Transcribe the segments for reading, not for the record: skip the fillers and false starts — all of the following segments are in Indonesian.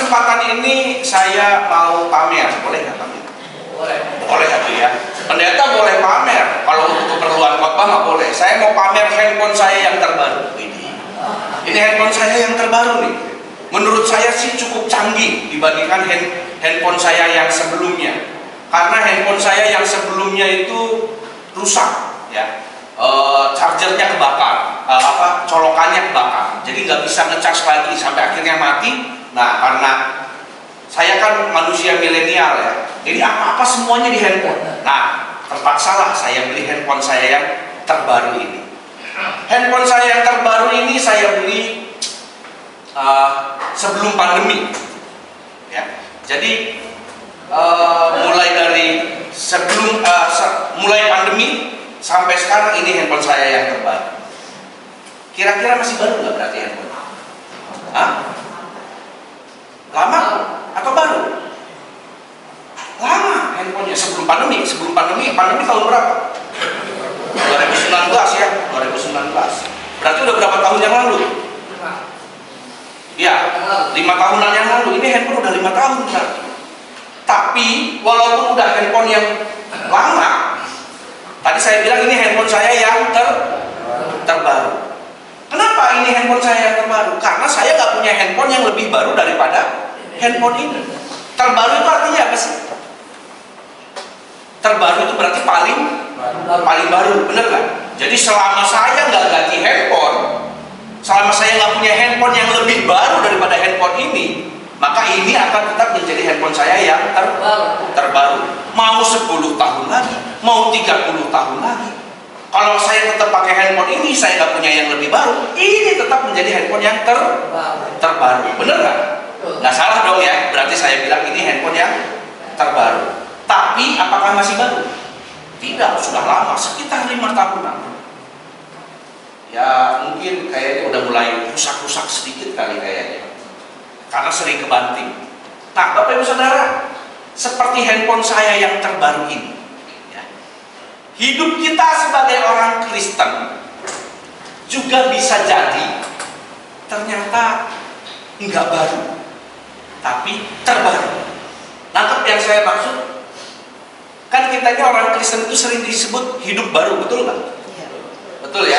kesempatan ini saya mau pamer, boleh nggak pamer? Boleh. Boleh atuh ya. Pendeta boleh pamer, kalau untuk keperluan khotbah nggak boleh. Saya mau pamer handphone saya yang terbaru. Ini handphone saya yang terbaru nih. Menurut saya sih cukup canggih dibandingkan handphone saya yang sebelumnya. Karena handphone saya yang sebelumnya itu rusak, ya. Chargernya kebakar, colokannya kebakar. Jadi nggak bisa ngecas lagi sampai akhirnya mati. Nah, karena saya kan manusia milenial ya, jadi apa-apa semuanya di handphone. Nah, terpaksalah saya beli handphone saya yang terbaru ini. Handphone saya yang terbaru ini saya beli sebelum pandemi, ya. Jadi mulai dari mulai pandemi sampai sekarang ini handphone saya yang terbaru. Kira-kira masih baru nggak berarti handphone? Hah? Lama atau baru? Lama handphonenya sebelum pandemi. Pandemi tahun berapa? 2019 ya, 2019. Berarti udah berapa tahun yang lalu? Ya, 5 tahunan yang lalu. Ini handphone udah 5 tahun berarti. Tapi walaupun udah handphone yang lama, tadi saya bilang ini handphone saya yang terbaru. Kenapa ini handphone saya yang terbaru? Karena saya nggak punya handphone yang lebih baru daripada handphone ini. Terbaru itu artinya apa sih? Terbaru itu berarti paling baru, bener nggak? Jadi selama saya nggak ganti handphone, selama saya nggak punya handphone yang lebih baru daripada handphone ini, maka ini akan tetap menjadi handphone saya yang terbaru. Mau 10 tahun lagi, mau 30 tahun lagi, kalau saya tetap pakai handphone ini, saya nggak punya yang lebih baru, ini tetap menjadi handphone yang terbaru. Bener nggak? Nggak salah dong ya, berarti saya bilang ini handphone yang terbaru. Tapi apakah masih baru? Tidak, sudah lama, sekitar 5 tahunan. Ya mungkin kayaknya udah mulai rusak-rusak sedikit kali kayaknya, karena sering kebanting. Nah, Bapak Ibu Saudara, seperti handphone saya yang terbaru ini, ya, hidup kita sebagai orang Kristen juga bisa jadi ternyata nggak baru, tapi terbaru. Nangkep yang saya maksud? Kan kita ini orang Kristen itu sering disebut hidup baru, betul nggak? Betul ya?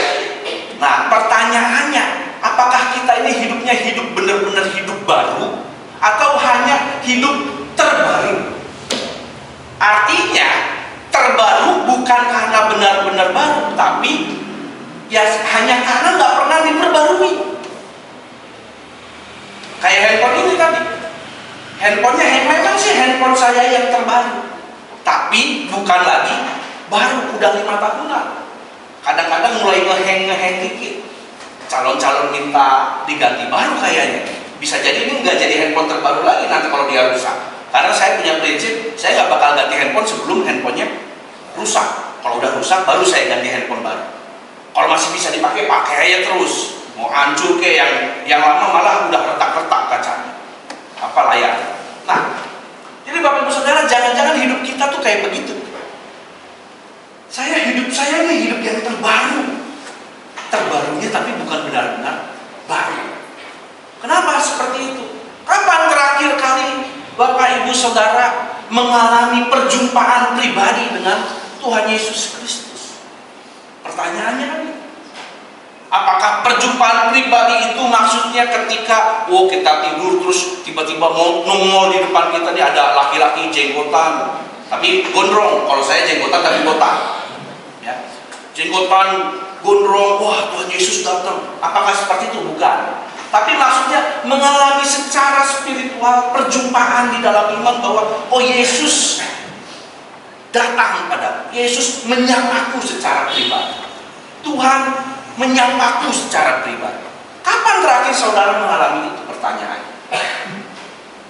Nah, pertanyaannya, apakah kita ini hidupnya hidup benar-benar hidup baru atau hanya hidup terbaru? Artinya, terbaru bukan karena benar-benar baru, tapi ya hanya karena nggak pernah diperbarui. Kayak handphone ini tadi. Handphonenya memang sih handphone saya yang terbaru, tapi bukan lagi baru, udah 5 tahunan. Kadang-kadang mulai ngeheng dikit. Calon-calon minta diganti baru kayaknya. Bisa jadi ini nggak jadi handphone terbaru lagi nanti kalau dia rusak. Karena saya punya prinsip, saya nggak bakal ganti handphone sebelum handphonenya rusak. Kalau udah rusak, baru saya ganti handphone baru. Kalau masih bisa dipakai, pakai aja terus. Mau hancur kayak yang lama malah udah retak-retak kacanya. Apa layar. Nah, jadi Bapak Ibu Saudara, jangan-jangan hidup kita tuh kayak begitu. Hidup saya ini hidup yang terbaru. Terbarunya tapi bukan benar-benar baru. Kenapa seperti itu? Kapan terakhir kali Bapak Ibu Saudara mengalami perjumpaan pribadi dengan Tuhan Yesus Kristus? Pertanyaannya kan, apakah perjumpaan pribadi itu maksudnya ketika kita tidur terus tiba-tiba nongol di depan kita nih ada laki-laki jenggotan tapi gondrong. Kalau saya jenggotan tapi botak, ya. Jenggotan gondrong, wah Tuhan Yesus datang. Apakah seperti itu? Bukan. Tapi maksudnya mengalami secara spiritual perjumpaan di dalam iman bahwa oh Yesus datang pada, Yesus menyapaku secara pribadi. Tuhan menyapaku secara pribadi. Kapan terakhir saudara mengalami itu? Pertanyaan.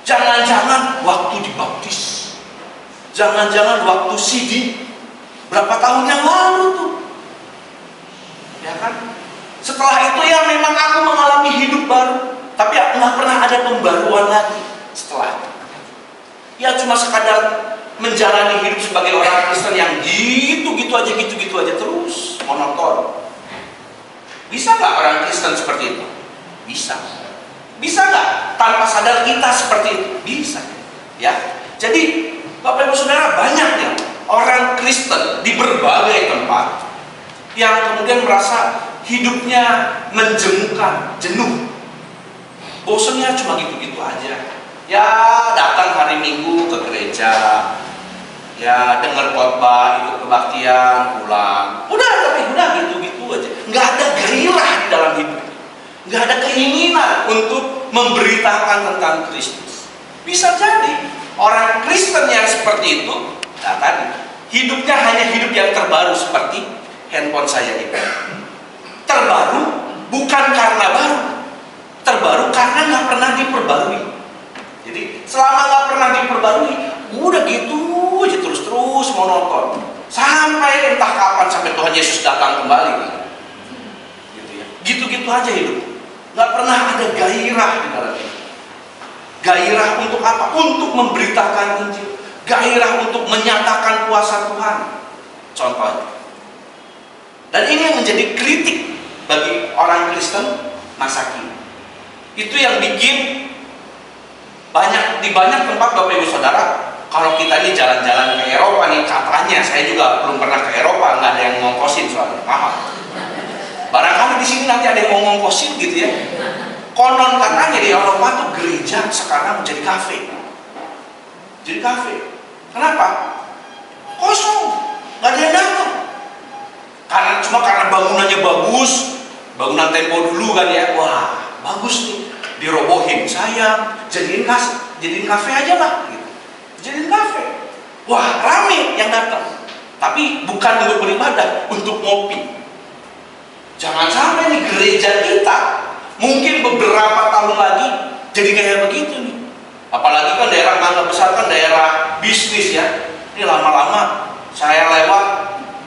Jangan-jangan waktu dibaptis, jangan-jangan waktu CD berapa tahun yang lalu tuh, ya kan? Setelah itu ya memang aku mengalami hidup baru, tapi nggak pernah ada pembaruan lagi setelah itu. Ya cuma sekadar menjalani hidup sebagai orang Kristen yang gitu-gitu aja terus monoton. Bisa nggak orang Kristen seperti itu? Bisa. Bisa nggak tanpa sadar kita seperti itu? Bisa, ya. Jadi Bapak Ibu Saudara, banyaknya orang Kristen di berbagai tempat yang kemudian merasa hidupnya menjemukan, jenuh, bosannya cuma gitu-gitu aja. Ya datang hari Minggu ke gereja, ya dengar khotbah, ikut kebaktian, pulang. Udah gitu-gitu aja. Nggak ada gairah di dalam hidup. Nggak ada keinginan untuk memberitakan tentang Kristus. Bisa jadi orang Kristen yang seperti itu, nah tadi, hidupnya hanya hidup yang terbaru seperti handphone saya ini. Terbaru bukan karena baru, terbaru karena nggak pernah diperbarui. Jadi selama nggak pernah diperbarui, udah gitu aja terus monoton. Sampai entah kapan, sampai Tuhan Yesus datang kembali. Gitu ya. Gitu-gitu aja hidup. Nggak pernah ada gairah di dalam hidup. Gairah untuk apa? Untuk memberitakan Injil. Gairah untuk menyatakan kuasa Tuhan. Contohnya. Dan ini yang menjadi kritik bagi orang Kristen masa kini. Itu yang bikin di banyak tempat Bapak Ibu Saudara, kalau kita ini jalan-jalan ke Eropa nih, katanya, saya juga belum pernah ke Eropa, nggak ada yang ngongkosin soalnya, mahal. Barangkali di sini nanti ada yang mau ngongkosin gitu ya. Konon katanya di Eropa tuh gereja sekarang menjadi kafe. Jadi kafe. Kenapa? Kosong, nggak ada yang datang. Karena bangunannya bagus, bangunan Tempo dulu kan ya, wah bagus nih, dirobohin, sayang, jadiin kafe aja lah, gitu. Jadiin kafe, wah rame yang datang, tapi bukan untuk beribadah, untuk ngopi. Jangan sampai nih gereja kita mungkin beberapa tahun lagi jadi kayak begitu nih. Apalagi kan daerah Mangga Besar kan daerah bisnis ya. Ini lama-lama saya lewat,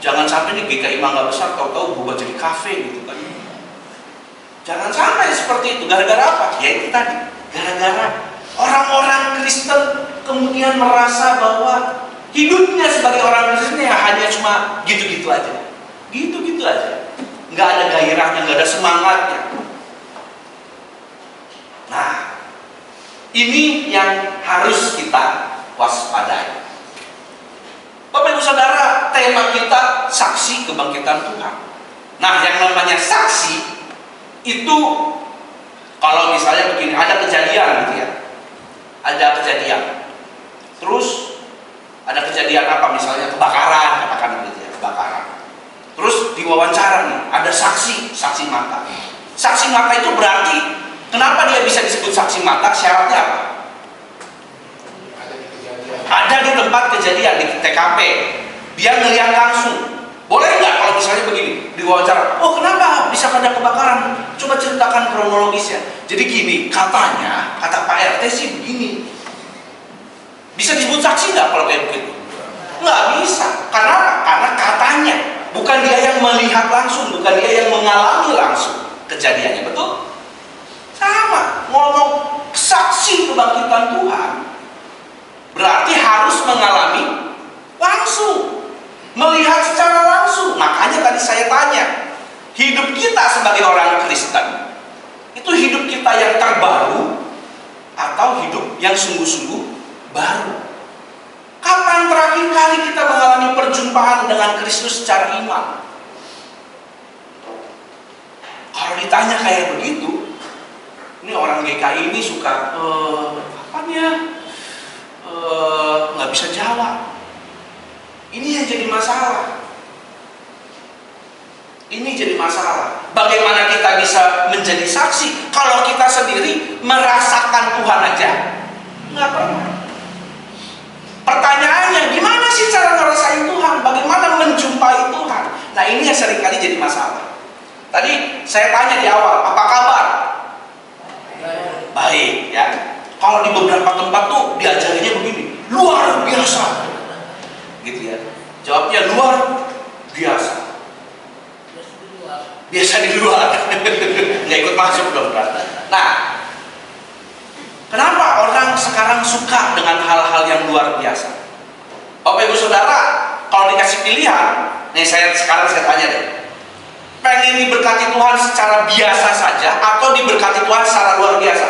jangan sampai nih GKI Mangga Besar tahu-tahu berubah jadi kafe gitu kan. Jangan sampai seperti itu. Gara-gara apa? Ya itu tadi. Gara-gara orang-orang Kristen kemudian merasa bahwa hidupnya sebagai orang Kristen ya hanya cuma gitu-gitu aja. Gitu-gitu aja. Nggak ada gairahnya, nggak ada semangatnya. Nah, ini yang harus kita waspadai. Bapak Ibu Saudara, tema kita saksi kebangkitan Tuhan. Nah, yang namanya saksi itu, kalau misalnya begini, ada kejadian gitu ya, ada kejadian, terus ada kejadian apa, misalnya kebakaran, katakan begitu ya, kebakaran. Terus diwawancara nih, ada saksi mata. Saksi mata itu berarti, kenapa dia bisa disebut saksi mata? Syaratnya apa? Ada di tempat kejadian, di TKP, dia ngelihat langsung. Boleh nggak kalau misalnya begini, diwawancara, oh kenapa bisa ada kebakaran? Coba ceritakan kronologisnya. Jadi gini, katanya, kata Pak RT sih begini. Bisa disebut saksi nggak kalau kayak begitu? Nggak bisa. Karena apa? Karena katanya. Bukan dia yang melihat langsung, bukan dia yang mengalami langsung kejadiannya, betul? Sama, ngomong saksi kebangkitan Tuhan berarti harus mengalami langsung, melihat secara langsung. Makanya tadi saya tanya, hidup kita sebagai orang Kristen itu hidup kita yang terbaru atau hidup yang sungguh-sungguh baru? Kapan terakhir kali kita mengalami perjumpaan dengan Kristus secara iman? Kalau ditanya kayak begitu, ini orang GKI ini suka kapan ya? Nggak bisa jawab. Ini yang jadi masalah. Ini jadi masalah. Bagaimana kita bisa menjadi saksi kalau kita sendiri merasakan Tuhan aja nggak pernah? Pertanyaannya, gimana sih cara ngerasain Tuhan? Bagaimana menjumpai Tuhan? Nah ini yang seringkali jadi masalah. Tadi saya tanya di awal, apa kabar? Baik ya. Kalau di beberapa tempat tuh diajarinya begini, luar biasa, gitu ya. Jawabnya luar biasa. Biasa di luar, nggak ikut masuk dong. Nah, kenapa orang sekarang suka dengan hal-hal yang luar biasa? Bapak Ibu Saudara, kalau dikasih pilihan, nih sekarang saya tanya deh, Pengen diberkati Tuhan secara biasa saja atau diberkati Tuhan secara luar biasa?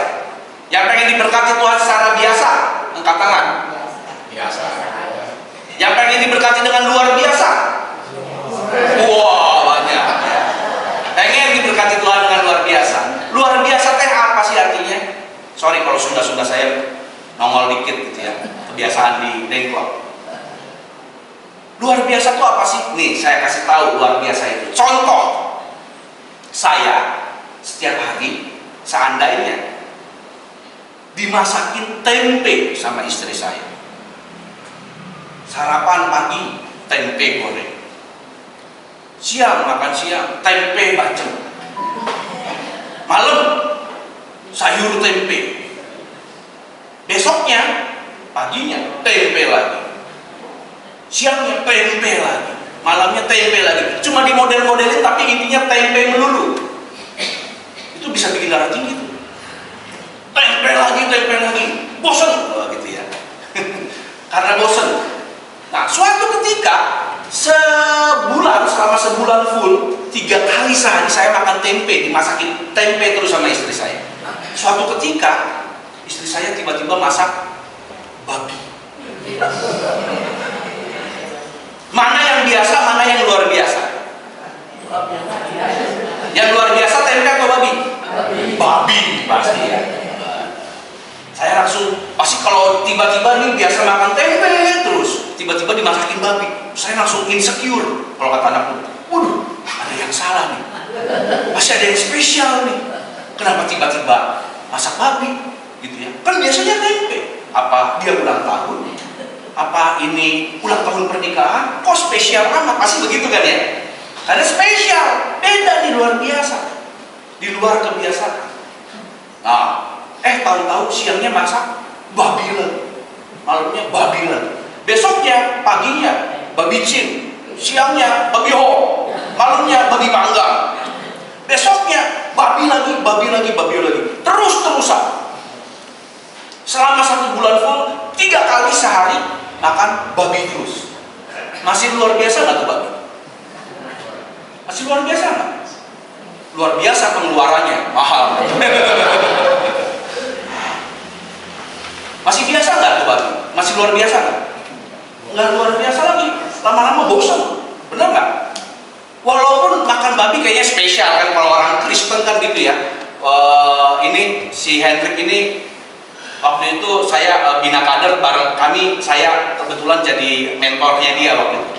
Yang pengen diberkati Tuhan secara biasa, angkat tangan. Biasa. Yang pengen diberkati dengan luar biasa? Wah, banyak. Pengen diberkati Tuhan dengan luar biasa. Luar biasa teh apa sih artinya? Sorry kalau Sunda saya nongol dikit gitu ya. Kebiasaan di Dengklok. Luar biasa itu apa sih? Nih, saya kasih tahu luar biasa itu. Contoh, saya setiap hari seandainya dimasakin tempe sama istri saya. Sarapan pagi, tempe goreng. Siang, makan siang, tempe bacem. Malam, sayur tempe. Besoknya, paginya, tempe lagi. Siangnya tempe lagi, malamnya tempe lagi. Cuma di model-modelin tapi intinya tempe melulu. Itu bisa bikin darah tinggi tuh. Tempe lagi, bosan gitu ya. Karena bosan. Nah, suatu ketika selama sebulan full 3 kali sehari saya makan tempe, dimasakin tempe terus sama istri saya. Suatu ketika istri saya tiba-tiba masak babi. Mana yang biasa, mana yang luar biasa? Yang luar biasa tempe atau babi? Babi pasti ya. Saya langsung, pasti kalau tiba-tiba nih biasa makan tempe terus, tiba-tiba dimasakin babi, saya langsung insecure. Kalau kata anakku, waduh, ada yang salah nih. Pasti ada yang spesial nih. Kenapa tiba-tiba masak babi? Gitu ya. Kan biasanya tempe. Apa dia ulang tahun? Apa ini ulang tahun pernikahan? Kok spesial amat? Pasti begitu kan ya? Karena spesial, beda di luar biasa, di luar kebiasaan. Nah, tahu-tahu siangnya masak babi lagi, malamnya babi lagi, besoknya paginya babi cin, siangnya babi ho, malamnya babi panggang, besoknya babi lagi, terus-terusan. Selama 1 bulan full 3 kali sehari makan babi terus. Masih luar biasa nggak tuh babi? Masih luar biasa nggak? Luar biasa pengeluarannya, mahal. Masih biasa nggak tuh babi? Masih luar biasa nggak? Nggak luar biasa lagi. Lama-lama bosan, bener nggak? Walaupun makan babi kayaknya spesial kan kalau orang Kristen kan gitu ya. Ini si Hendrik ini waktu itu saya bina kader bareng kami, saya kebetulan jadi mentornya dia waktu itu.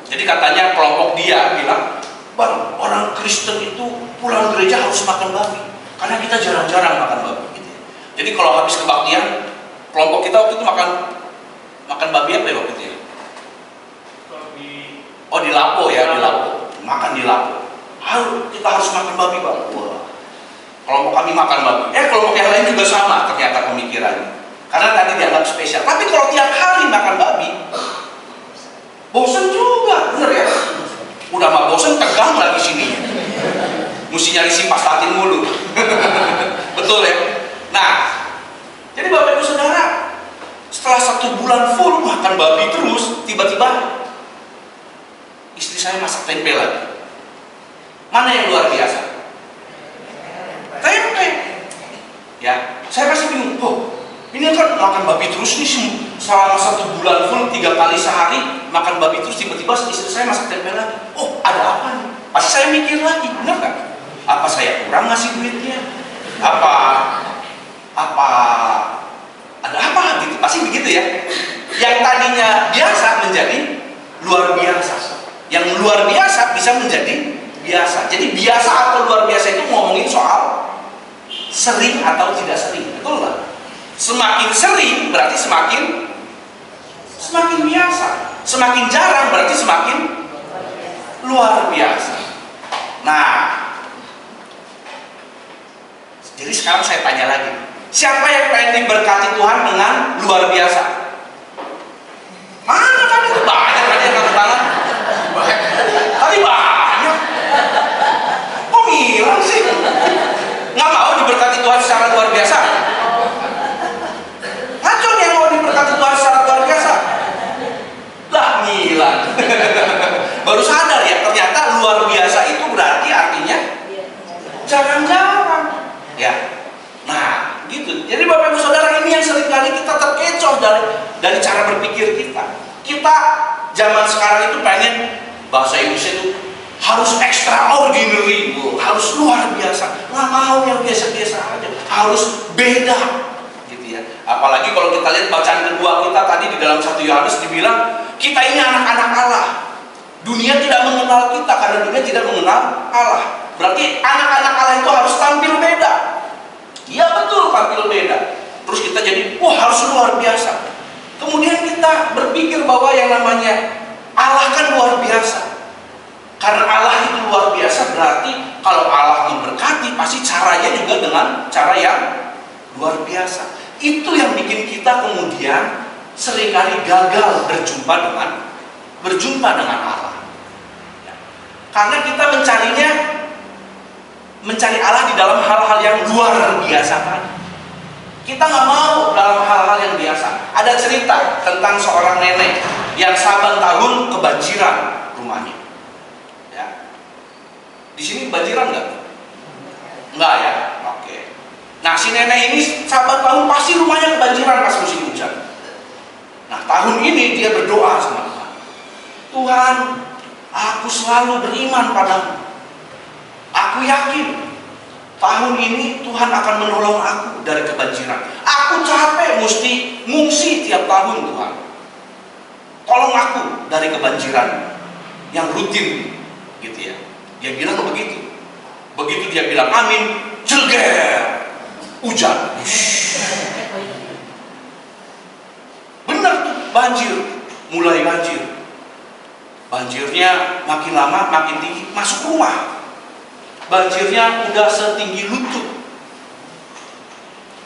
Jadi katanya kelompok dia bilang, Bang, orang Kristen itu pulang gereja harus makan babi karena kita jarang-jarang makan babi gitu. Jadi kalau habis kebaktian, kelompok kita waktu itu makan babi apa ya waktu itu ya? Oh di Lapo ya, di Lapo. Makan di Lapo. Kita harus makan babi, Bang. Wah. Kelompok kami makan babi. Kelompok yang lain juga sama ternyata pemikirannya. Karena tadi dianggap spesial. Tapi kalau tiap hari makan babi, bosan juga, bener ya? Udah mah bosan, tegang lagi sini. Mesti nyari simpastatin mulu. Betul ya? Nah, jadi Bapak Ibu Saudara, setelah 1 bulan full makan babi terus, tiba-tiba istri saya masak tempe lagi. Mana yang luar biasa? Tempe. Ya, saya masih bingung. Ini kan makan babi terus nih selama 1 bulan full 3 kali sehari makan babi terus, tiba-tiba istri saya masak tempe lagi. Ada apa nih? Pasti saya mikir lagi, benar nggak? Apa saya kurang ngasih duitnya? Apa ada apa gitu? Pasti begitu ya. Yang tadinya biasa menjadi luar biasa. Yang luar biasa bisa menjadi biasa. Jadi biasa atau luar biasa itu ngomongin soal sering atau tidak sering, betul nggak? Semakin sering berarti semakin biasa. Semakin jarang berarti semakin luar biasa. Nah, jadi sekarang saya tanya lagi, siapa yang pengen diberkati Tuhan dengan luar biasa? Mana kan itu banyak tadi yang angkat tangan. Tadi banyak. Kok hilang sih? Nggak mau diberkati Tuhan secara luar biasa? Ngaco yang mau diberkati Tuhan secara luar biasa? Lah ngilang. Baru sadar ya, ternyata luar biasa itu berarti itu pengen bahasa Inggrisnya itu harus extraordinary, harus luar biasa. Nggak mau yang biasa-biasa aja, harus beda, gitu ya. Apalagi kalau kita lihat bacaan kedua kita tadi di dalam 1 Yohanes dibilang kita ini anak-anak Allah. Dunia tidak mengenal kita karena dunia tidak mengenal Allah. Berarti anak-anak Allah itu harus tampil beda. Iya betul, tampil beda. Terus kita jadi, harus luar biasa. Kemudian kita berpikir bahwa yang namanya Allah kan luar biasa. Karena Allah itu luar biasa, berarti kalau Allah memberkati, pasti caranya juga dengan cara yang luar biasa. Itu yang bikin kita kemudian seringkali gagal berjumpa dengan Allah. Karena kita mencari Allah di dalam hal-hal yang luar biasa tadi. Kita nggak mau dalam hal-hal yang biasa. Ada cerita tentang seorang nenek yang saban tahun kebanjiran rumahnya. Di sini banjiran nggak? Nggak ya? Oke. Nah si nenek ini saban tahun pasti rumahnya kebanjiran pas musim hujan. Nah tahun ini dia berdoa sama Tuhan. Tuhan, aku selalu beriman padamu. Aku yakin tahun ini Tuhan akan menolong aku dari kebanjiran. Aku capek mesti ngungsi tiap tahun Tuhan. Tolong aku dari kebanjiran yang rutin, gitu ya. Dia bilang begitu. Begitu dia bilang amin, jelger, hujan. Benar tuh, banjir, mulai banjir. Banjirnya makin lama makin tinggi, masuk rumah. Banjirnya udah setinggi lutut.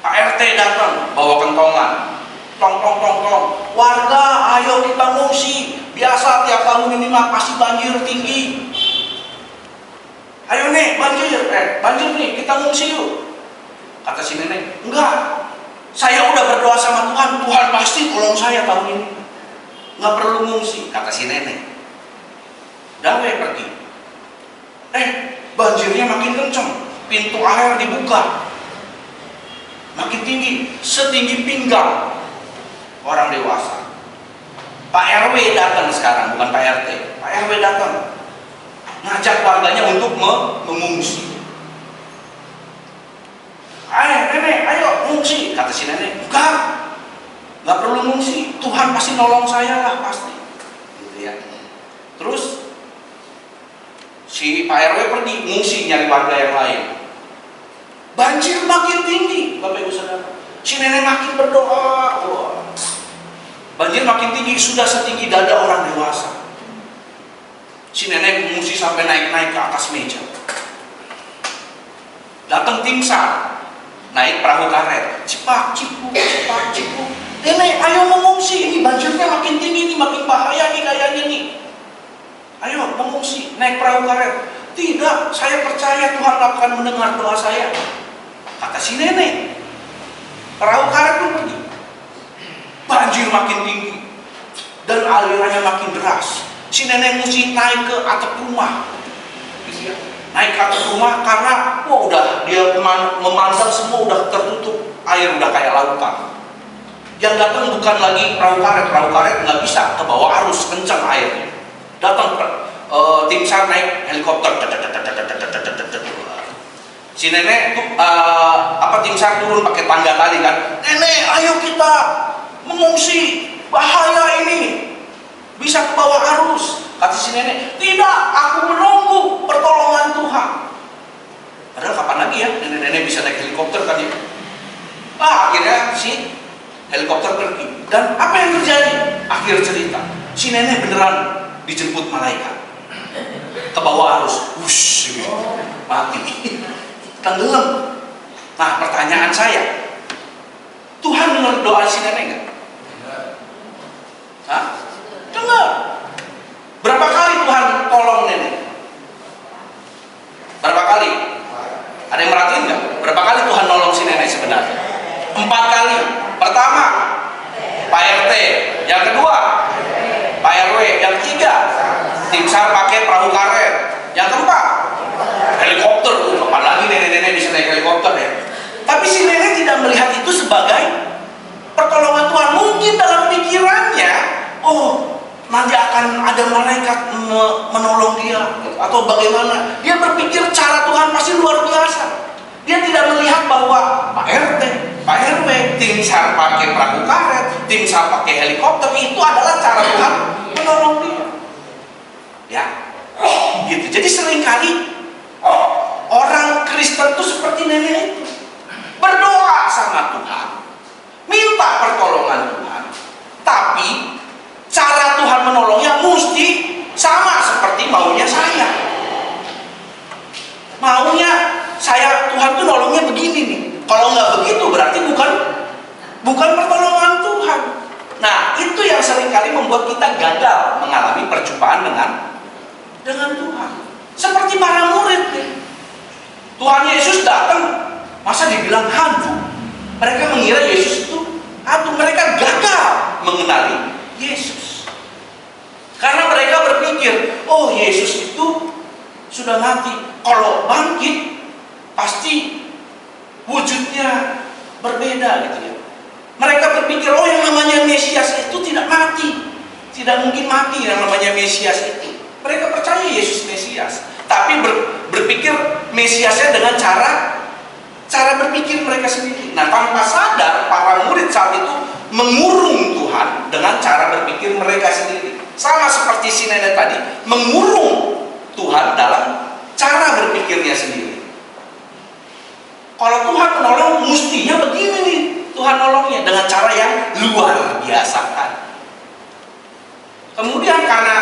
Pak RT datang bawa kentongan, tong tong tong tong. Warga, ayo kita ngungsi. Biasa tiap tahun ini mah pasti banjir tinggi. Ayo nih, banjir nih, kita ngungsi yuk. Kata si nenek, enggak, saya udah berdoa sama Tuhan, Tuhan pasti tolong saya tahun ini. Nggak perlu ngungsi, kata si nenek. Dawe pergi. Banjirnya makin kenceng, pintu air dibuka. Makin tinggi, setinggi pinggang orang dewasa. Pak RW datang sekarang, bukan Pak RT. Pak RW datang. Ngajak warganya untuk mengungsi. Nenek, ayo mengungsi. Kata si nenek, nggak perlu mengungsi. Tuhan pasti nolong saya lah, pasti. Gitu ya. Terus si Pak RW pergi mengungsi nyari warga yang lain. Banjir makin tinggi, Bapak Ibu Saudara. Si nenek makin berdoa. Banjir makin tinggi, sudah setinggi dada orang dewasa. Si nenek mengungsi sampai naik-naik ke atas meja. Datang tim SAR, naik perahu karet, cepak cipu. Nenek, ayo mengungsi, ini banjirnya makin tinggi, ini makin bahaya nih kayaknya nih. Ayo mengungsi, naik perahu karet. Tidak, saya percaya Tuhan akan mendengar doa saya. Kata si nenek. Perahu karet pun pergi. Banjir makin tinggi dan alirannya makin deras. Si nenek mesti naik ke atap rumah. Naik ke atap rumah karena udah dia memandang semua udah tertutup, air udah kayak lautan. Yang datang bukan lagi perahu karet nggak bisa ke bawah arus, kencang airnya. Datang tim SAR naik helikopter. Si nenek tuh tim SAR turun pakai tangga tadi kan. Nenek, ayo kita mengungsi, bahaya ini. Bisa ke bawah arus. Kata si nenek, tidak, aku menunggu pertolongan Tuhan. Padahal kapan lagi ya nenek-nenek bisa naik helikopter tadi. Akhirnya si helikopter pergi. Dan apa yang terjadi? Akhir cerita, si nenek beneran dijemput malaikat ke bawah arus. Wush, mati. Tenggelam. Nah, pertanyaan saya, Tuhan dengar doa si nenek nggak? Dengar. Berapa kali Tuhan tolong nenek? Berapa kali? Ada yang merhatiin nggak? Berapa kali Tuhan nolong si nenek sebenarnya? 4 kali. Pertama, Pak RT. Yang kedua, Pak RW. Yang ketiga, tim SAR pakai perahu karet. Yang keempat, helikopter. Kapan lagi nenek-nenek bisa naik helikopter ya? Tapi si nenek tidak melihat itu sebagai pertolongan Tuhan. Mungkin dalam pikirannya, nanti akan ada malaikat menolong dia atau bagaimana. Dia berpikir cara Tuhan pasti luar biasa. Dia tidak melihat bahwa Pak RT, Pak RW, tim SAR pakai perahu karet, tim SAR pakai helikopter, itu adalah cara Tuhan menolong dia. Ya, gitu. Jadi seringkali orang Kristen itu seperti nenek itu, berdoa sama Tuhan, minta pertolongan Tuhan, tapi cara Tuhan menolongnya mesti sama seperti maunya saya. Maunya saya, Tuhan tuh nolongnya begini nih. Kalau nggak begitu berarti bukan pertolongan Tuhan. Nah, itu yang seringkali membuat kita gagal mengalami perjumpaan dengan Tuhan. Seperti para murid nih. Tuhan Yesus datang, masa dibilang hantu? Mereka mengira Yesus itu hantu. Mereka gagal mengenali Yesus. Karena mereka berpikir, oh Yesus itu sudah mati. Kalau bangkit, pasti wujudnya berbeda gitu ya. Mereka berpikir, oh yang namanya Mesias itu tidak mati. Tidak mungkin mati yang namanya Mesias itu. Mereka percaya Yesus Mesias. Tapi berpikir Mesiasnya dengan cara berpikir mereka sendiri. Nah, tanpa sadar para murid saat itu mengurung Tuhan dengan cara berpikir mereka sendiri. Sama seperti si nenek tadi, mengurung Tuhan dalam cara berpikirnya sendiri. Kalau Tuhan menolong, mestinya begini nih Tuhan nolongnya, dengan cara yang luar biasa kan. Kemudian karena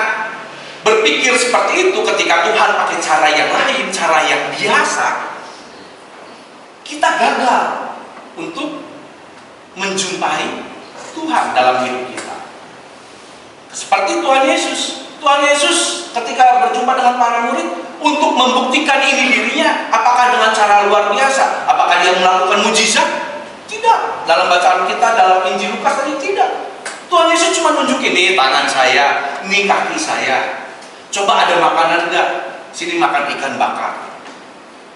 berpikir seperti itu, ketika Tuhan pakai cara yang lain, cara yang biasa, kita gagal untuk menjumpai Tuhan dalam hidup kita. Seperti Tuhan Yesus. Tuhan Yesus ketika berjumpa dengan para murid untuk membuktikan ini dirinya, apakah dengan cara luar biasa? Apakah dia melakukan mujizat? Tidak. Dalam bacaan kita dalam Injil Lukas tadi tidak. Tuhan Yesus cuma nunjukin, nih tangan saya, nih kaki saya. Coba ada makanan enggak? Sini makan ikan bakar.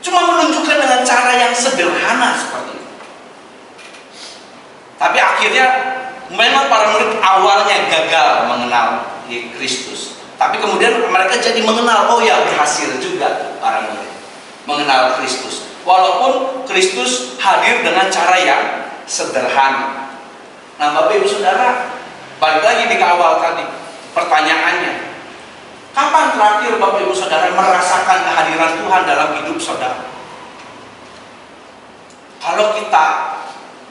Cuma menunjukkan dengan cara yang sederhana seperti itu. Tapi akhirnya memang para murid awalnya gagal mengenal Kristus. Tapi kemudian mereka jadi mengenal, oh ya berhasil juga para murid mengenal Kristus. Walaupun Kristus hadir dengan cara yang sederhana. Nah, Bapak Ibu Saudara, balik lagi di awal tadi, pertanyaannya, kapan terakhir Bapak Ibu Saudara merasakan kehadiran Tuhan dalam hidup saudara? Kalau kita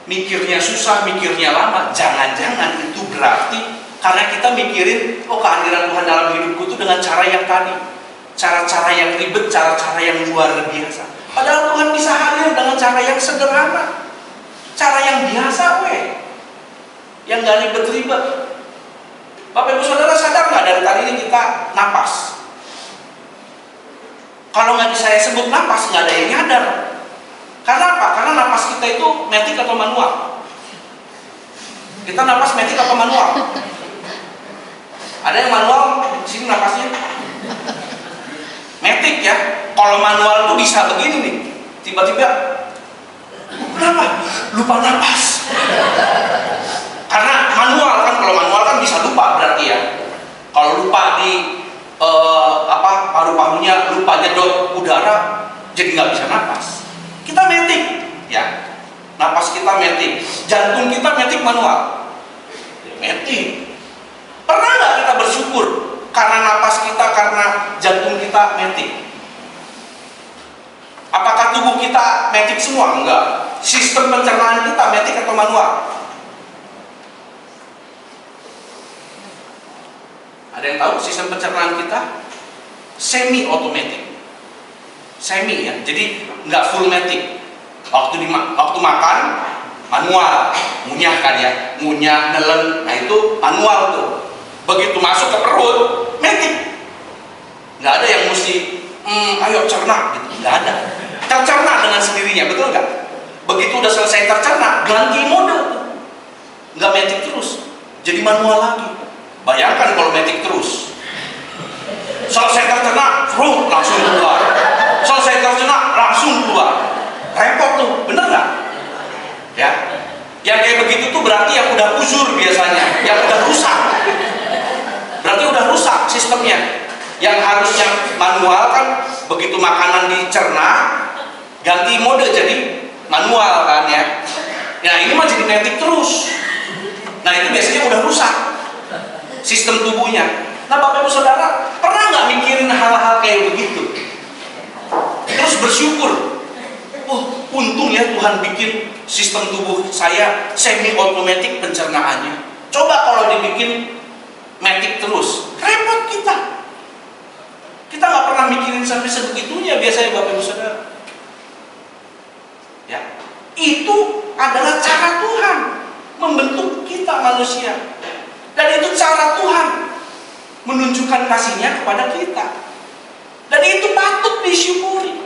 mikirnya susah, mikirnya lama, jangan-jangan itu berarti karena kita mikirin, oh kehadiran Tuhan dalam hidupku itu dengan cara yang tadi, cara-cara yang ribet, cara-cara yang luar biasa. Padahal Tuhan bisa hadir dengan cara yang sederhana, cara yang biasa, yang gak ribet-ribet. Bapak Ibu Saudara sadar nggak dari tadi ini kita napas? Kalau nggak saya sebut napas, nggak ada yang nyadar. Karena apa? Karena napas kita itu matic atau manual. Kita napas matic atau manual? Ada yang manual, sini napasnya matic ya. Kalau manual itu bisa begini nih, tiba-tiba kenapa? Lupa napas. Karena manual kan, kalau manual kan bisa lupa berarti ya. Kalau lupa di paru-parunya, lupa nyedot udara, jadi nggak bisa napas. Kita matic ya, napas kita matic, jantung kita matic manual, matic. Pernah nggak kita bersyukur karena napas kita, karena jantung kita matic? Apakah tubuh kita matic semua? Enggak. Sistem pencernaan kita matic atau manual? Ada yang tahu sistem pencernaan kita? Semi otomatis. Semi ya. Jadi nggak full matic. Waktu makan manual, ngunyah kan ya, ngunyah, nelen, nah itu manual tuh. Begitu masuk ke perut, matic. Nggak ada yang mesti, ayo cerna gitu, nggak ada. Tercerna dengan sendirinya, betul nggak? Begitu udah selesai tercerna, ganti mode, nggak matic terus, jadi manual lagi. Bayangkan kalau matic terus, selesai tercerna, langsung keluar, selesai tercerna, langsung keluar, repot tuh, bener nggak? Ya, yang kayak begitu tuh berarti yang udah uzur biasanya, yang udah rusak. Berarti sistemnya. Yang harusnya manual kan, begitu makanan dicerna ganti mode jadi manual kan ya. Nah ini mah jadi netik terus. Nah itu biasanya udah rusak sistem tubuhnya. Nah Bapak Ibu Saudara, pernah nggak mikirin hal-hal kayak begitu? Terus bersyukur, oh untung ya Tuhan bikin sistem tubuh saya semi otomatis pencernaannya. Coba kalau dibikin matic terus, repot kita. Kita nggak pernah mikirin sampai sebegitunya biasanya Bapak Ibu Saudara. Ya, itu adalah cara Tuhan membentuk kita manusia, dan itu cara Tuhan menunjukkan kasihnya kepada kita, dan itu patut disyukuri.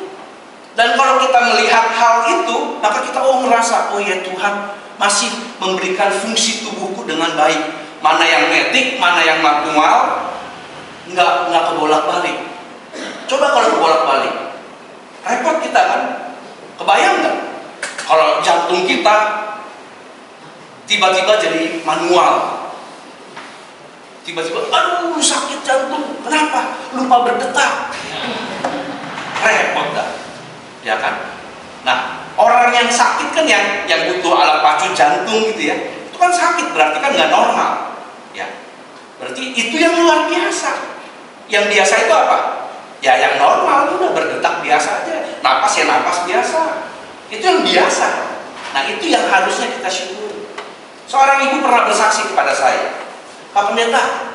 Dan kalau kita melihat hal itu, maka kita merasa, oh ya Tuhan masih memberikan fungsi tubuhku dengan baik. Mana yang metik, mana yang manual, nggak kebolak-balik. Coba kalau kebolak-balik, repot kita kan? Kebayang nggak? Kalau jantung kita tiba-tiba jadi manual, tiba-tiba, aduh sakit jantung, kenapa? Lupa berdetak, repot dah, ya kan? Nah, orang yang sakit kan yang butuh alat pacu jantung gitu ya, itu kan sakit, berarti kan nggak normal, ya. Berarti itu yang luar biasa. Yang biasa itu apa? Ya yang normal udah berdetak biasa aja, napas ya napas biasa. Itu yang biasa. Nah itu yang harusnya kita syukuri. Seorang ibu pernah bersaksi kepada saya, Pak Pendeta,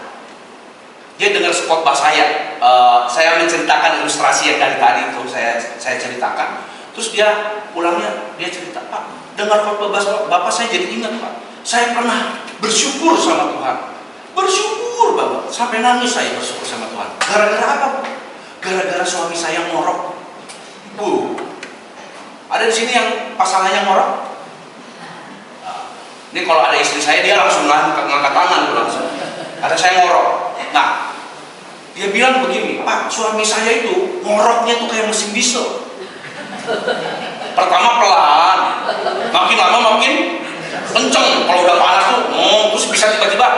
dia dengar khotbah saya menceritakan ilustrasi yang dari tadi itu saya ceritakan. Terus dia pulangnya dia cerita, Pak, dengar khotbah Bapak saya jadi ingat Pak, saya pernah bersyukur sama Tuhan, bersyukur banget, sampai nangis saya bersyukur sama Tuhan. Gara-gara apa Pak? Gara-gara suami saya ngorok. Bu, ada di sini yang pasangannya ngorok? Ini kalau ada istri saya, dia langsung ngangkat tangan langsung. Ada saya ngorok. Nah, dia bilang begini, Pak, suami saya itu ngoroknya tuh kayak mesin diesel. Pertama pelan, makin lama makin kenceng. Kalau udah panas tuh, terus bisa tiba-tiba.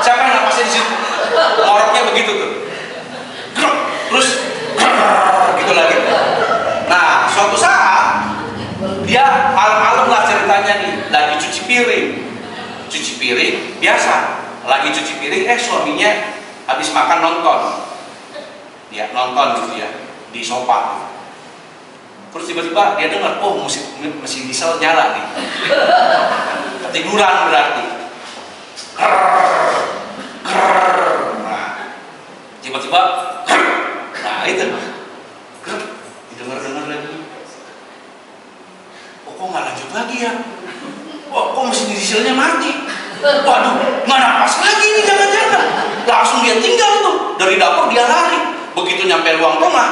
Siapa yang napasnya di situ? Ngoroknya begitu tuh. Terus gitu lagi. Nah, suatu saat dia malam-malam lah ceritanya nih, lagi cuci piring biasa, lagi cuci piring, suaminya habis makan nonton gitu ya di sofa. Terus tiba-tiba dia dengar, oh mesin diesel nyala nih, ketiduran berarti. Nah, tiba-tiba, nah itu, didengar lagi. Kok nggak lanjut lagi ya? Kok mesin dieselnya mati? Waduh, nggak napas lagi ini jangan-jangan. Langsung dia tinggal tuh, dari dapur dia lari. Begitu nyampe ruang tengah,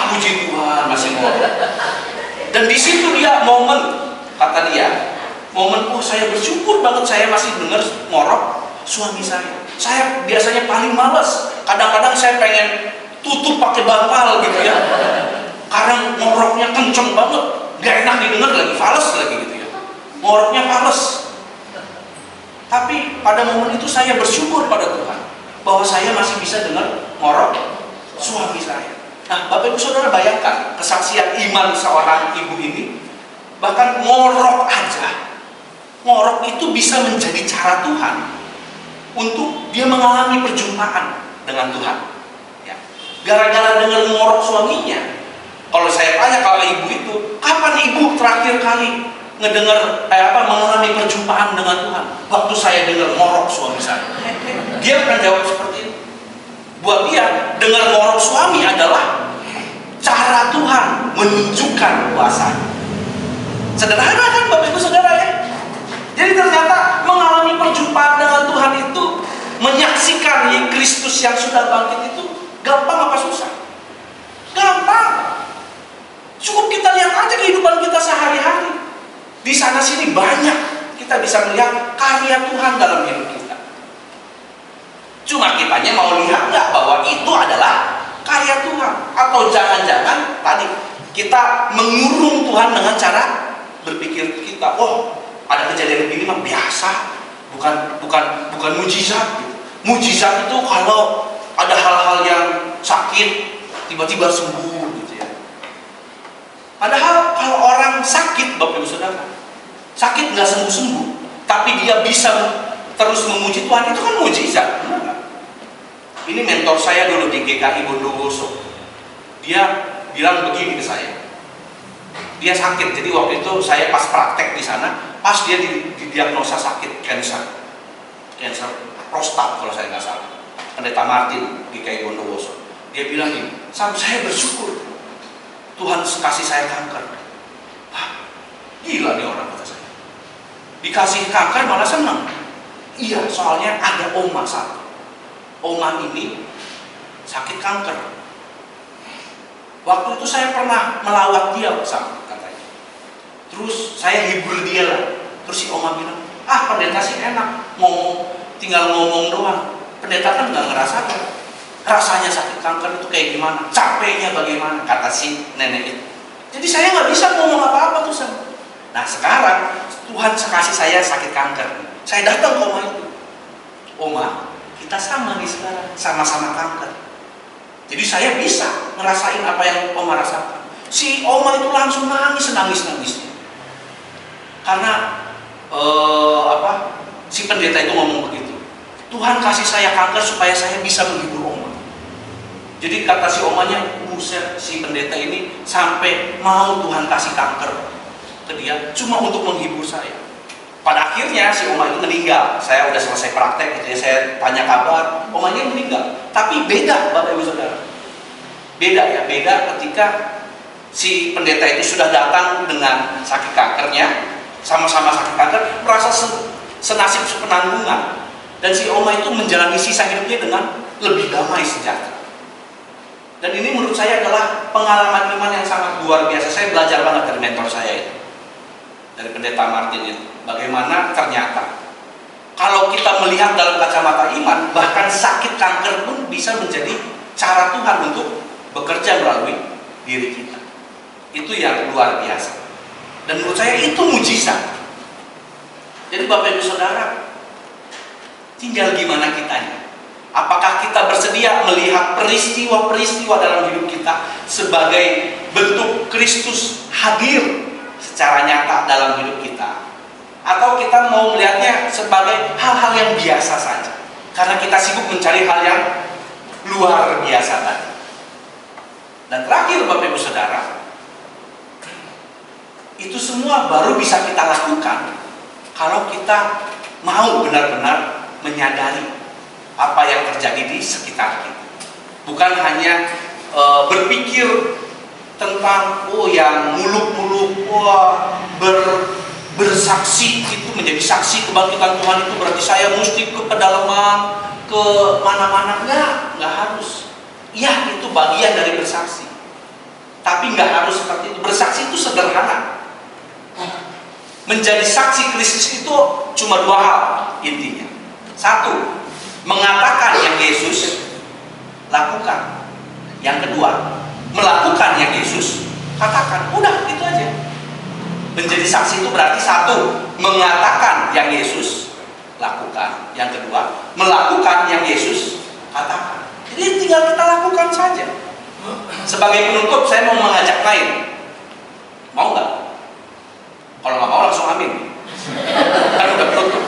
puji Tuhan masih ngorok. Dan di situ dia kata dia, saya bersyukur banget saya masih dengar ngorok suami saya. Saya biasanya paling males. Kadang-kadang saya pengen tutup pakai bantal gitu ya. Karena ngoroknya kenceng banget, gak enak didengar lagi, fales lagi gitu ya. Ngoroknya fales. Tapi pada momen itu saya bersyukur pada Tuhan bahwa saya masih bisa dengar ngorok suami saya. Nah, Bapak Ibu Saudara bayangkan kesaksian iman seorang ibu ini, bahkan ngorok aja. Ngorok itu bisa menjadi cara Tuhan untuk dia mengalami perjumpaan dengan Tuhan. Ya. Gara-gara dengar ngorok suaminya. Kalau saya tanya kalau ibu itu, kapan ibu terakhir kali mengalami perjumpaan dengan Tuhan? Waktu saya dengar ngorok suami saya. Dia akan jawab seperti itu. Buat dia, dengar ngorok suami adalah cara Tuhan menunjukkan kuasanya. Sederhana kan Bapak Ibu Saudara ya? Jadi ternyata mengalami perjumpaan dengan Tuhan itu, menyaksikan Kristus yang sudah bangkit itu gampang apa susah? Gampang. Cukup kita lihat aja kehidupan kita sehari-hari. Di sana sini banyak kita bisa melihat karya Tuhan dalam hidup kita. Cuma kitanya mau lihat nggak bahwa itu adalah karya Tuhan, atau jangan-jangan tadi kita mengurung Tuhan dengan cara berpikir kita, ada kejadian begini mah biasa, bukan mujizat gitu. Mujizat itu kalau ada hal-hal yang sakit tiba-tiba sembuh gitu ya. Padahal kalau orang sakit, Bapak Ibu Saudara, sakit nggak sembuh-sembuh, tapi dia bisa terus memuji Tuhan, itu kan mujizat. Ini mentor saya dulu di GKI Bondowoso. Dia bilang begini ke saya. Dia sakit, jadi waktu itu saya pas praktek di sana, pas dia didiagnosa sakit kanker prostat kalau saya nggak salah. Pendeta Martin GKI Bondowoso. Dia bilang ini, saya bersyukur Tuhan kasih saya kanker. Wah, gila nih orang, kata saya. Dikasih kanker malah senang. Iya, soalnya ada oma satu. Oma ini sakit kanker. Waktu itu saya pernah melawat dia, katanya. Terus saya hibur dia lah. Terus si oma bilang, pendeta sih enak, tinggal ngomong doang. Pendeta kan nggak ngerasakan rasanya sakit kanker itu kayak gimana, capeknya bagaimana, kata si nenek itu. Jadi saya nggak bisa ngomong apa-apa tuh sama. Nah sekarang Tuhan kasih saya sakit kanker. Saya datang ke oma itu. Oma, kita sama nih sekarang, sama-sama kanker. Jadi saya bisa ngerasain apa yang oma rasakan. Si oma itu langsung nangis-nangisnya. Karena si pendeta itu ngomong begitu. Tuhan kasih saya kanker supaya saya bisa menghibur oma. Jadi kata si omanya, buset, si pendeta ini sampai mau Tuhan kasih kanker ke dia cuma untuk menghibur saya. Pada akhirnya si oma itu meninggal. Saya udah selesai praktek gitu ya, saya tanya kabar, omanya meninggal. Tapi beda, Bapak Ibu Saudara. Beda ketika si pendeta itu sudah datang dengan sakit kankernya, sama-sama sakit kanker, merasa senasib sepenanggungan. Dan si oma itu menjalani sisa hidupnya dengan lebih damai sejahtera. Dan ini menurut saya adalah pengalaman iman yang sangat luar biasa. Saya belajar banget dari mentor saya itu, dari pendeta Martin itu. Bagaimana ternyata kalau kita melihat dalam kacamata iman, bahkan sakit kanker pun bisa menjadi cara Tuhan untuk bekerja melalui diri kita. Itu yang luar biasa. Dan menurut saya itu mujizat. Jadi Bapak Ibu Saudara, tinggal gimana kitanya. Apakah kita bersedia melihat peristiwa-peristiwa dalam hidup kita sebagai bentuk Kristus hadir secara nyata dalam hidup kita? Atau kita mau melihatnya sebagai hal-hal yang biasa saja? Karena kita sibuk mencari hal yang luar biasa tadi. Dan terakhir Bapak Ibu Saudara, itu semua baru bisa kita lakukan kalau kita mau benar-benar menyadari apa yang terjadi di sekitar kita. Bukan hanya berpikir tentang yang muluk-muluk, bersaksi itu menjadi saksi kebangkitan Tuhan itu berarti saya mesti ke pedalaman, ke mana-mana. Enggak harus. Ya, itu bagian dari bersaksi. Tapi enggak harus seperti itu. Bersaksi itu sederhana. Menjadi saksi Kristus itu cuma dua hal intinya. Satu, mengatakan yang Yesus lakukan. Yang kedua, melakukan yang Yesus katakan. Udah, itu aja. Menjadi saksi itu berarti satu, mengatakan yang Yesus lakukan. Yang kedua, melakukan yang Yesus katakan. Jadi tinggal kita lakukan saja. Sebagai penutup, saya mau mengajak main. Mau nggak? Kalau nggak mau langsung amin. Kan udah penutup.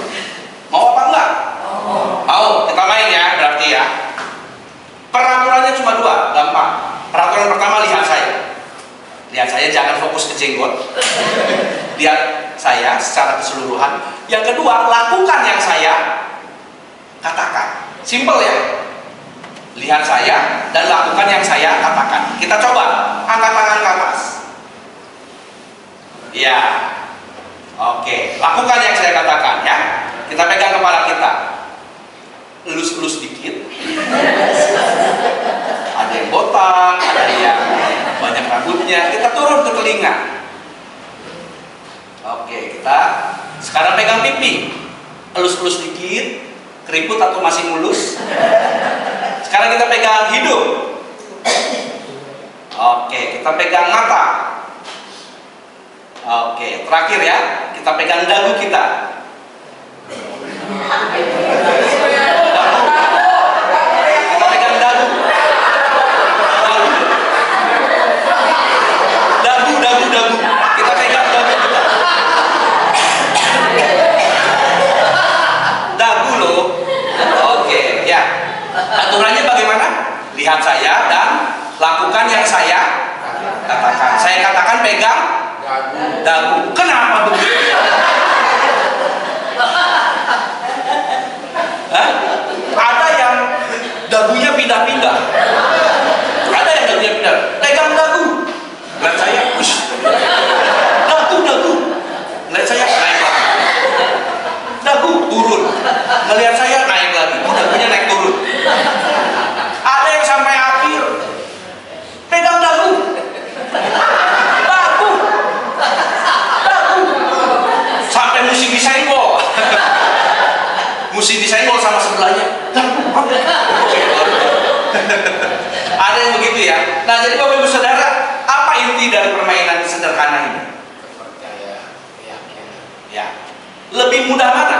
Mau apa enggak? Mau. Kita main ya, berarti ya. Peraturannya cuma dua, gampang. Peraturan pertama, lihat saya. Lihat saya, jangan fokus ke jenggot. Lihat saya secara keseluruhan. Yang kedua, lakukan yang saya katakan. Simple ya. Lihat saya dan lakukan yang saya katakan. Kita coba, angkat tangan ke atas. Ya. Oke, lakukan yang saya katakan ya. Kita pegang kepala kita. Elus-elus dikit. Ada yang botak, ada yang banyak rambutnya. Kita turun ke telinga. Oke, kita sekarang pegang pipi. Elus-elus dikit. Keriput atau masih mulus. Sekarang kita pegang hidung. Oke, kita pegang mata. Oke, terakhir ya, kita pegang dagu kita. Kita pegang dagu. Dagu. Kita pegang dagu kita. Dagu loh. Oke, ya. Aturannya bagaimana? Lihat saya dan lakukan yang saya katakan. Saya katakan pegang dagu. Kenapa begitu? Hah? Ada yang dagunya pindah-pindah. Ada yang dagunya pindah. Pegang dagu. Lihat saya, push. Dagu. Lihat saya, naik lagi. Dagu turun. Ngelihat saya, naik lagi. Dagunya naik turun. Ada yang sampai akhir pegang dagu. Sampai mesti disenggol. Mesti disenggol sama sebelahnya. Ada yang begitu ya. Nah, jadi Bapak Ibu Saudara, apa inti dari permainan sederhana ini? Percaya, yakin. Ya. Lebih mudah mana?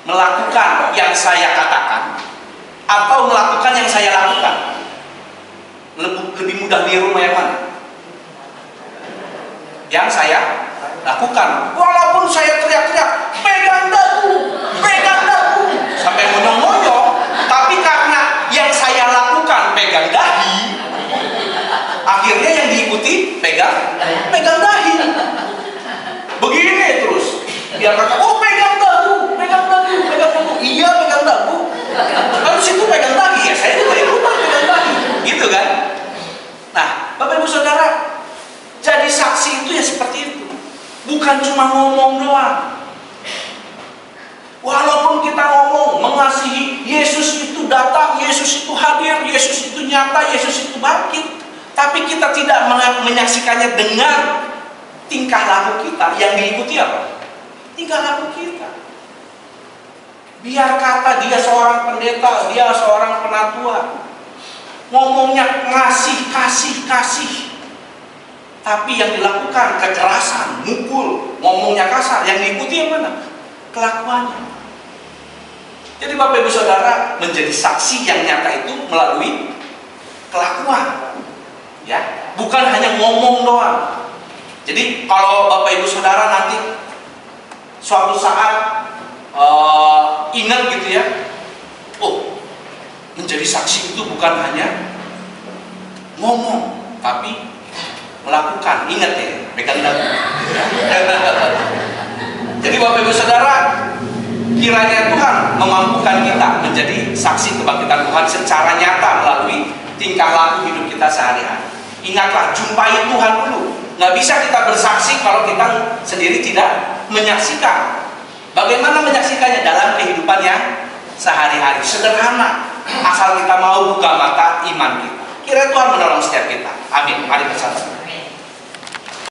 Melakukan yang saya katakan atau melakukan yang saya lakukan? Lebih mudah niru yang mana? Yang saya lakukan. Walaupun saya teriak-teriak, pegang dagu sampai monyong-monyong, tapi karena yang saya lakukan pegang dahi, akhirnya yang diikuti pegang dahi. Begini terus. Dia kata, oh pegang dagu. Iya pegang dagu. Kalau situ pegang dahi, ya saya juga ikutan pegang dahi. Gitu kan? Nah, Bapak Ibu Saudara, jadi saksi itu ya seperti itu. Bukan cuma ngomong doang. Walaupun kita ngomong mengasihi, Yesus itu datang, Yesus itu hadir, Yesus itu nyata, Yesus itu bangkit, tapi kita tidak menyaksikannya dengan tingkah laku kita. Yang diikuti apa? Tingkah laku kita. Biar kata dia seorang pendeta, dia seorang penatua, ngomongnya ngasih, kasih, tapi yang dilakukan kekerasan, mukul, ngomongnya kasar, yang diikuti yang mana? Kelakuannya. Jadi Bapak Ibu Saudara, menjadi saksi yang nyata itu melalui kelakuan, ya, bukan hanya ngomong doang. Jadi kalau Bapak Ibu Saudara nanti suatu saat ingat gitu ya, oh, menjadi saksi itu bukan hanya ngomong, tapi melakukan. Ingat ya, pegang dagu. Jadi Bapak Ibu Saudara, kiranya Tuhan memampukan kita menjadi saksi kebangkitan Tuhan secara nyata melalui tingkah laku hidup kita sehari-hari. Ingatlah, jumpai Tuhan dulu. Nggak bisa kita bersaksi kalau kita sendiri tidak menyaksikan. Bagaimana menyaksikannya? Dalam kehidupan yang sehari-hari, sederhana, asal kita mau buka mata iman kita. Kiranya Tuhan menolong setiap kita. Amin. Mari bersama.